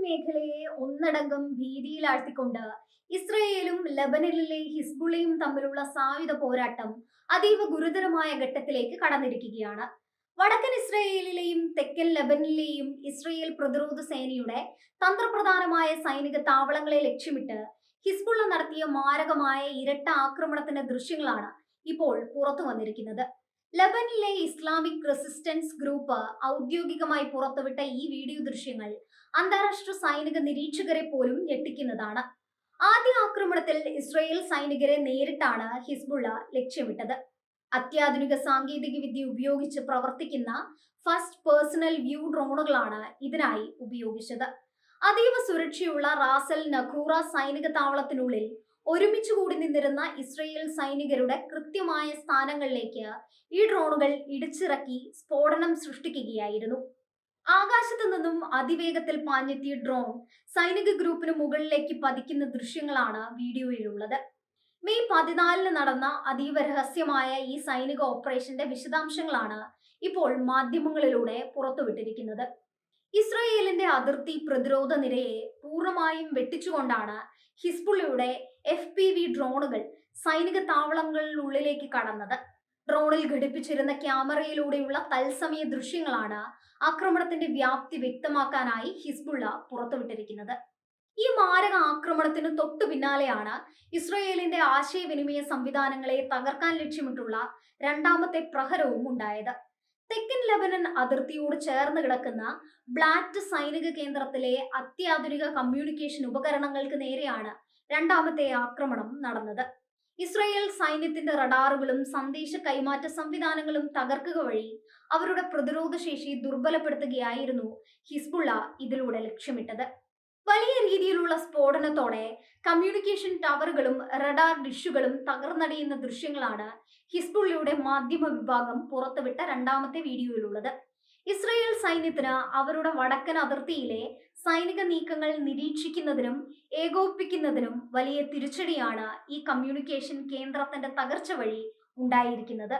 മേഖലയെ ഒന്നടങ്കം ഭീതിയിലാഴ്ത്തിക്കൊണ്ട് ഇസ്രയേലും ലബനനിലെ ഹിസ്ബുള്ളയും തമ്മിലുള്ള സായുധ പോരാട്ടം അതീവ ഗുരുതരമായ ഘട്ടത്തിലേക്ക് കടന്നിരിക്കുകയാണ്. വടക്കൻ ഇസ്രയേലിലെയും തെക്കൻ ലബനനിലെയും ഇസ്രയേൽ പ്രതിരോധ സേനയുടെ തന്ത്രപ്രധാനമായ സൈനിക താവളങ്ങളെ ലക്ഷ്യമിട്ട് ഹിസ്ബുള്ള നടത്തിയ മാരകമായ ഇരട്ട ആക്രമണത്തിന്റെ ദൃശ്യങ്ങളാണ് ഇപ്പോൾ പുറത്തു വന്നിരിക്കുന്നത്. ലബനിലെ ഇസ്ലാമിക് റെസിസ്റ്റൻസ് ഗ്രൂപ്പ് ഔദ്യോഗികമായി പുറത്തുവിട്ട ഈ വീഡിയോ ദൃശ്യങ്ങൾ അന്താരാഷ്ട്ര സൈനിക നിരീക്ഷകരെ പോലും ഞെട്ടിക്കുന്നതാണ്. ആദ്യ ആക്രമണത്തിൽ ഇസ്രായേൽ സൈനികരെ നേരിട്ടാണ് ഹിസ്ബുള്ള ലക്ഷ്യമിട്ടത്. അത്യാധുനിക സാങ്കേതിക വിദ്യ ഉപയോഗിച്ച് പ്രവർത്തിക്കുന്ന ഫസ്റ്റ് പേഴ്സണൽ വ്യൂ ഡ്രോണുകളാണ് ഇതിനായി ഉപയോഗിച്ചത്. അതീവ സുരക്ഷയുള്ള റാസൽ നഖൂറ സൈനിക താവളത്തിനുള്ളിൽ ഒരുമിച്ച് കൂടി നിന്നിരുന്ന ഇസ്രയേൽ സൈനികരുടെ കൃത്യമായ സ്ഥാനങ്ങളിലേക്ക് ഈ ഡ്രോണുകൾ ഇടിച്ചിറക്കി സ്ഫോടനം സൃഷ്ടിക്കുകയായിരുന്നു. ആകാശത്തു നിന്നും അതിവേഗത്തിൽ പാഞ്ഞെത്തിയ ഡ്രോൺ സൈനിക ഗ്രൂപ്പിന് മുകളിലേക്ക് പതിക്കുന്ന ദൃശ്യങ്ങളാണ് വീഡിയോയിലുള്ളത്. മെയ് 14 നടന്ന അതീവ രഹസ്യമായ ഈ സൈനിക ഓപ്പറേഷന്റെ വിശദാംശങ്ങളാണ് ഇപ്പോൾ മാധ്യമങ്ങളിലൂടെ പുറത്തുവിട്ടിരിക്കുന്നത്. ഇസ്രായേലിന്റെ അതിർത്തി പ്രതിരോധ നിരയെ പൂർണ്ണമായും വെട്ടിച്ചുകൊണ്ടാണ് ഹിസ്ബുള്ളയുടെ FPV ഡ്രോണുകൾ സൈനിക താവളങ്ങളിലുള്ളിലേക്ക് കടന്നത്. ഡ്രോണിൽ ഘടിപ്പിച്ചിരുന്ന ക്യാമറയിലൂടെയുള്ള തത്സമയ ദൃശ്യങ്ങളാണ് ആക്രമണത്തിന്റെ വ്യാപ്തി വ്യക്തമാക്കാനായി ഹിസ്ബുള്ള പുറത്തുവിട്ടിരിക്കുന്നത്. ഈ മാരക ആക്രമണത്തിന് തൊട്ടു പിന്നാലെയാണ് ഇസ്രായേലിന്റെ ആശയവിനിമയ സംവിധാനങ്ങളെ തകർക്കാൻ ലക്ഷ്യമിട്ടുള്ള രണ്ടാമത്തെ പ്രഹരവും ഉണ്ടായത്. തെക്കൻ ലബനൻ അതിർത്തിയോട് ചേർന്ന് കിടക്കുന്ന ബ്ലാറ്റ് സൈനിക കേന്ദ്രത്തിലെ അത്യാധുനിക കമ്മ്യൂണിക്കേഷൻ ഉപകരണങ്ങൾക്ക് നേരെയാണ് രണ്ടാമത്തെ ആക്രമണം നടന്നത്. ഇസ്രായേൽ സൈന്യത്തിന്റെ റഡാറുകളും സന്ദേശ കൈമാറ്റ സംവിധാനങ്ങളും തകർക്കുക വഴി അവരുടെ പ്രതിരോധ ശേഷി ദുർബലപ്പെടുത്തുകയായിരുന്നു ഹിസ്ബുള്ള ഇതിലൂടെ ലക്ഷ്യമിട്ടത്. വലിയ രീതിയിലുള്ള സ്ഫോടനത്തോടെ കമ്മ്യൂണിക്കേഷൻ ടവറുകളും റഡാർ ഡിഷുകളും തകർന്നടിയുന്ന ദൃശ്യങ്ങളാണ് ഹിസ്ബുള്ളയുടെ മാധ്യമ വിഭാഗം പുറത്തുവിട്ട രണ്ടാമത്തെ വീഡിയോയിലുള്ളത്. ഇസ്രായേൽ സൈന്യത്തിന് അവരുടെ വടക്കൻ അതിർത്തിയിലെ സൈനിക നീക്കങ്ങൾ നിരീക്ഷിക്കുന്നതിനും ഏകോപിപ്പിക്കുന്നതിനും വലിയ തിരിച്ചടിയാണ് ഈ കമ്മ്യൂണിക്കേഷൻ കേന്ദ്രത്തിന്റെ തകർച്ച വഴി ഉണ്ടായിരിക്കുന്നത്.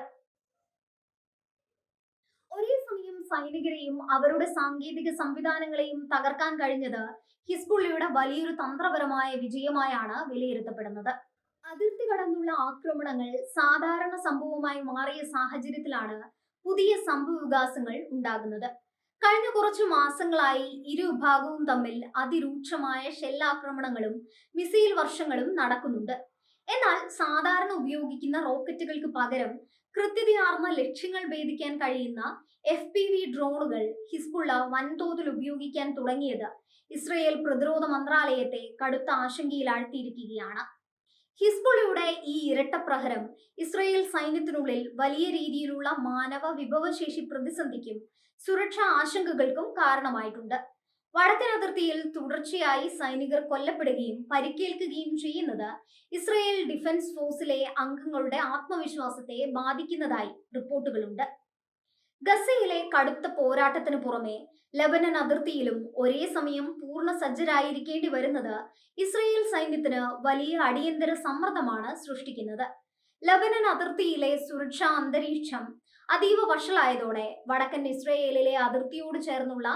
ഒരേ സമയം സൈനികരെയും അവരുടെ സാങ്കേതിക സംവിധാനങ്ങളെയും തകർക്കാൻ കഴിഞ്ഞത് ഹിസ്ബുള്ളയുടെ വലിയൊരു തന്ത്രപരമായ വിജയമായാണ് വിലയിരുത്തപ്പെടുന്നത്. അതിർത്തി കടന്നുള്ള ആക്രമണങ്ങൾ സാധാരണ സംഭവമായി മാറിയ സാഹചര്യത്തിലാണ് പുതിയ സംഭവവികാസങ്ങൾ ഉണ്ടാകുന്നത്. കഴിഞ്ഞ കുറച്ചു മാസങ്ങളായി ഇരുവിഭാഗവും തമ്മിൽ അതിരൂക്ഷമായ ഷെല്ലാക്രമണങ്ങളും മിസൈൽ വർഷങ്ങളും നടക്കുന്നുണ്ട്. എന്നാൽ സാധാരണ ഉപയോഗിക്കുന്ന റോക്കറ്റുകൾക്ക് പകരം കൃത്യതയാർന്ന ലക്ഷ്യങ്ങൾ ഭേദിക്കാൻ കഴിയുന്ന FPV ഡ്രോണുകൾ ഹിസ്ബുള്ള വൻതോതിൽ ഉപയോഗിക്കാൻ തുടങ്ങിയത് ഇസ്രയേൽ പ്രതിരോധ മന്ത്രാലയത്തെ കടുത്ത ആശങ്കയിലാഴ്ത്തിയിരിക്കുകയാണ്. ഹിസ്ബുള്ളയുടെ ഈ ഇരട്ട പ്രഹരം ഇസ്രയേൽ സൈന്യത്തിനുള്ളിൽ വലിയ രീതിയിലുള്ള മാനവ വിഭവശേഷി പ്രതിസന്ധിക്കും സുരക്ഷാ ആശങ്കകൾക്കും കാരണമായിട്ടുണ്ട്. വടക്കൻ അതിർത്തിയിൽ തുടർച്ചയായി സൈനികർ കൊല്ലപ്പെടുകയും പരിക്കേൽക്കുകയും ചെയ്യുന്നത് ഇസ്രയേൽ ഡിഫൻസ് ഫോഴ്സിലെ അംഗങ്ങളുടെ ആത്മവിശ്വാസത്തെ ബാധിക്കുന്നതായി റിപ്പോർട്ടുകളുണ്ട്. ഗസയിലെ കടുത്ത പോരാട്ടത്തിന് പുറമെ ലബനൻ അതിർത്തിയിലും ഒരേ സമയം പൂർണ്ണ സജ്ജരായിരിക്കേണ്ടി വരുന്നത് ഇസ്രയേൽ സൈന്യത്തിന് വലിയ അടിയന്തര സമ്മർദ്ദമാണ് സൃഷ്ടിക്കുന്നത്. ലബനൻ അതിർത്തിയിലെ സുരക്ഷാ അന്തരീക്ഷം അതീവ വഷളായതോടെ വടക്കൻ ഇസ്രയേലിലെ അതിർത്തിയോട് ചേർന്നുള്ള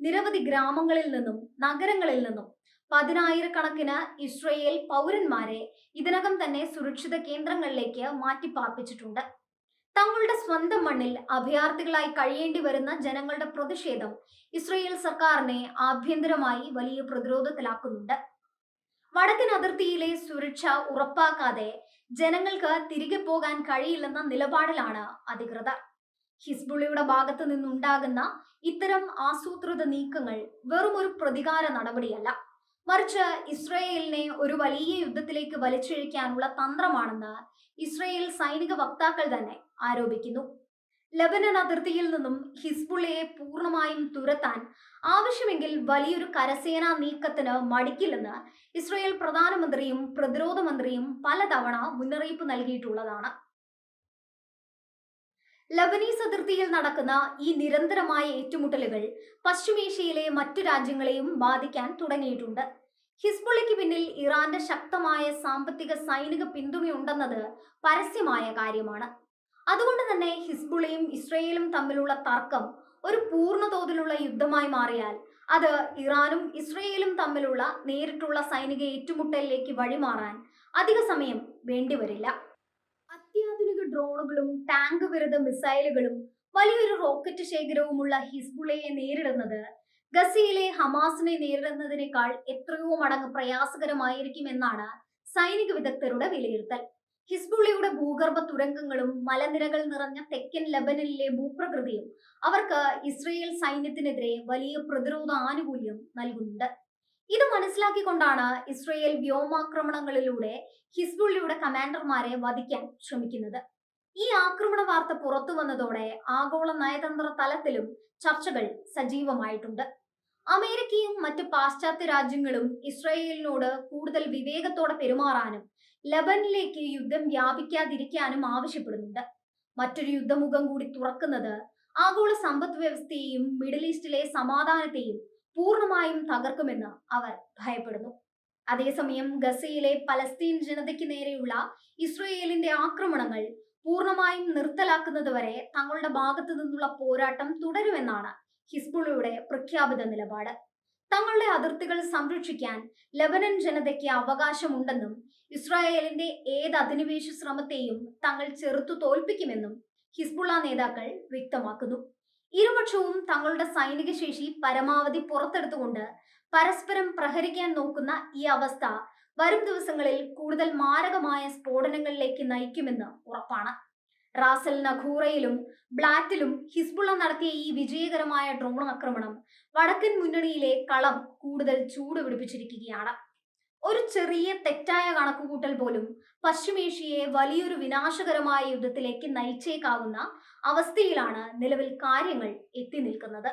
നിരവധി ഗ്രാമങ്ങളിൽ നിന്നും നഗരങ്ങളിൽ നിന്നും 10,000-കണക്കിന് ഇസ്രയേൽ പൗരന്മാരെ ഇതിനകം തന്നെ സുരക്ഷിത കേന്ദ്രങ്ങളിലേക്ക് മാറ്റിപ്പാർപ്പിച്ചിട്ടുണ്ട്. തങ്ങളുടെ സ്വന്തം മണ്ണിൽ അഭയാർത്ഥികളായി കഴിയേണ്ടി വരുന്ന ജനങ്ങളുടെ പ്രതിഷേധം ഇസ്രയേൽ സർക്കാരിനെ ആഭ്യന്തരമായി വലിയ പ്രതിരോധത്തിലാക്കുന്നുണ്ട്. വടക്കൻ അതിർത്തിയിലെ സുരക്ഷ ഉറപ്പാക്കാതെ ജനങ്ങൾക്ക് തിരികെ പോകാൻ കഴിയില്ലെന്ന നിലപാടിലാണ് അധികൃതർ. ഹിസ്ബുള്ളയുടെ ഭാഗത്തു നിന്നുണ്ടാകുന്ന ഇത്തരം ആസൂത്രിത നീക്കങ്ങൾ വെറും ഒരു പ്രതികാര നടപടിയല്ല, മറിച്ച് ഇസ്രയേലിനെ ഒരു വലിയ യുദ്ധത്തിലേക്ക് വലിച്ചിഴയ്ക്കാനുള്ള തന്ത്രമാണെന്ന് ഇസ്രയേൽ സൈനിക വക്താക്കൾ തന്നെ ആരോപിക്കുന്നു. ലബനൻ അതിർത്തിയിൽ നിന്നും ഹിസ്ബുള്ളയെ പൂർണ്ണമായും തുരത്താൻ ആവശ്യമെങ്കിൽ വലിയൊരു കരസേനാ നീക്കത്തിന് മടിക്കില്ലെന്ന് ഇസ്രയേൽ പ്രധാനമന്ത്രിയും പ്രതിരോധ മന്ത്രിയും പലതവണ മുന്നറിയിപ്പ് നൽകിയിട്ടുള്ളതാണ്. ലബനീസ് അതിർത്തിയിൽ നടക്കുന്ന ഈ നിരന്തരമായ ഏറ്റുമുട്ടലുകൾ പശ്ചിമേഷ്യയിലെ മറ്റു രാജ്യങ്ങളെയും ബാധിക്കാൻ തുടങ്ങിയിട്ടുണ്ട്. ഹിസ്ബുള്ളയ്ക്ക് പിന്നിൽ ഇറാന്റെ ശക്തമായ സാമ്പത്തിക സൈനിക പിന്തുണയുണ്ടെന്നത് പരസ്യമായ കാര്യമാണ്. അതുകൊണ്ട് തന്നെ ഹിസ്ബുള്ളയും ഇസ്രയേലും തമ്മിലുള്ള തർക്കം ഒരു പൂർണ്ണ തോതിലുള്ള യുദ്ധമായി മാറിയാൽ അത് ഇറാനും ഇസ്രയേലും തമ്മിലുള്ള നേരിട്ടുള്ള സൈനിക ഏറ്റുമുട്ടലിലേക്ക് വഴിമാറാൻ അധിക സമയം വേണ്ടിവരില്ല. അത്യാധുനിക ഡ്രോണുകളും ടാങ്ക് വിരുദ്ധ മിസൈലുകളും വലിയൊരു റോക്കറ്റ് ശേഖരവുമുള്ള ഹിസ്ബുള്ളയെ നേരിടുന്നത് ഗസയിലെ ഹമാസിനെ നേരിടുന്നതിനേക്കാൾ എത്രയോ മടങ്ങ് പ്രയാസകരമായിരിക്കുമെന്നാണ് സൈനിക വിദഗ്ധരുടെ വിലയിരുത്തൽ. ഹിസ്ബുള്ളയുടെ ഭൂഗർഭ തുരങ്കങ്ങളും മലനിരകൾ നിറഞ്ഞ തെക്കൻ ലെബനനിലെ ഭൂപ്രകൃതിയും അവർക്ക് ഇസ്രയേൽ സൈന്യത്തിനെതിരെ വലിയ പ്രതിരോധ ആനുകൂല്യം നൽകുന്നുണ്ട്. ഇത് മനസ്സിലാക്കിക്കൊണ്ടാണ് ഇസ്രയേൽ വ്യോമാക്രമണങ്ങളിലൂടെ ഹിസ്ബുള്ളയുടെ കമാൻഡർമാരെ വധിക്കാൻ ശ്രമിക്കുന്നത്. ഈ ആക്രമണ വാർത്ത പുറത്തു വന്നതോടെ ആഗോള നയതന്ത്ര തലത്തിലും ചർച്ചകൾ സജീവമായിട്ടുണ്ട്. അമേരിക്കയും മറ്റ് പാശ്ചാത്യ രാജ്യങ്ങളും ഇസ്രയേലിനോട് കൂടുതൽ വിവേകത്തോടെ പെരുമാറാനും ലബനിലേക്ക് യുദ്ധം വ്യാപിക്കാതിരിക്കാനും ആവശ്യപ്പെടുന്നുണ്ട്. മറ്റൊരു യുദ്ധമുഖം കൂടി തുറക്കുന്നത് ആഗോള സമ്പദ് വ്യവസ്ഥയെയും മിഡിൽ ഈസ്റ്റിലെ സമാധാനത്തെയും പൂർണ്ണമായും തകർക്കുമെന്ന് അവർ ഭയപ്പെടുന്നു. അതേസമയം ഗസയിലെ പലസ്തീൻ ജനതയ്ക്ക് നേരെയുള്ള ഇസ്രയേലിന്റെ ആക്രമണങ്ങൾ പൂർണ്ണമായും നിർത്തലാക്കുന്നതുവരെ തങ്ങളുടെ ഭാഗത്തു നിന്നുള്ള പോരാട്ടം തുടരുമെന്നാണ് ഹിസ്ബുള്ളയുടെ പ്രഖ്യാപിത നിലപാട്. തങ്ങളുടെ അതിർത്തികൾ സംരക്ഷിക്കാൻ ലബനൻ ജനതയ്ക്ക് അവകാശമുണ്ടെന്നും ഇസ്രായേലിന്റെ ഏത് അധിനിവേശ ശ്രമത്തെയും തങ്ങൾ ചെറുത്തു തോൽപ്പിക്കുമെന്നും ഹിസ്ബുള്ള നേതാക്കൾ വ്യക്തമാക്കുന്നു. ഇരുപക്ഷവും തങ്ങളുടെ സൈനിക ശേഷി പരമാവധി പുറത്തെടുത്തുകൊണ്ട് പരസ്പരം പ്രഹരിക്കാൻ നോക്കുന്ന ഈ അവസ്ഥ വരും ദിവസങ്ങളിൽ കൂടുതൽ മാരകമായ സ്ഫോടനങ്ങളിലേക്ക് നയിക്കുമെന്ന് ഉറപ്പാണ്. റാസൽ നഖൂറയിലും ബ്ലാറ്റിലും ഹിസ്ബുള്ള നടത്തിയ ഈ വിജയകരമായ ഡ്രോൺ ആക്രമണം വടക്കൻ മുന്നണിയിലെ കളം കൂടുതൽ ചൂടുപിടിപ്പിച്ചിരിക്കുകയാണ്. ഒരു ചെറിയ തെറ്റായ കണക്കുകൂട്ടൽ പോലും പശ്ചിമേഷ്യയെ വലിയൊരു വിനാശകരമായ യുദ്ധത്തിലേക്ക് നയിച്ചേക്കാവുന്ന അവസ്ഥയിലാണ് നിലവിൽ കാര്യങ്ങൾ എത്തി നിൽക്കുന്നത്.